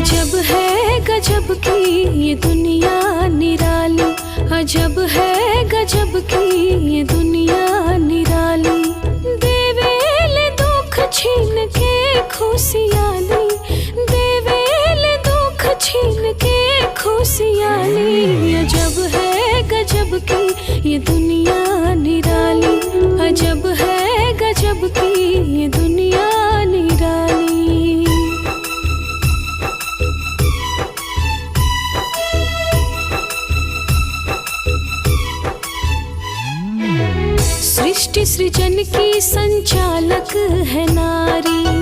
अजब है गजब की ये दुनिया निराली, अजब है गजब की ये दुनिया निराली। देवेल दुख छीन के खुशियाली, देवेल दुख छीन के खुशियाली। अजब है गजब की ये दुनिया निराली, अजब है गजब की ये दुनिया निराली। सृष्टि सृजन की संचालक है नारी,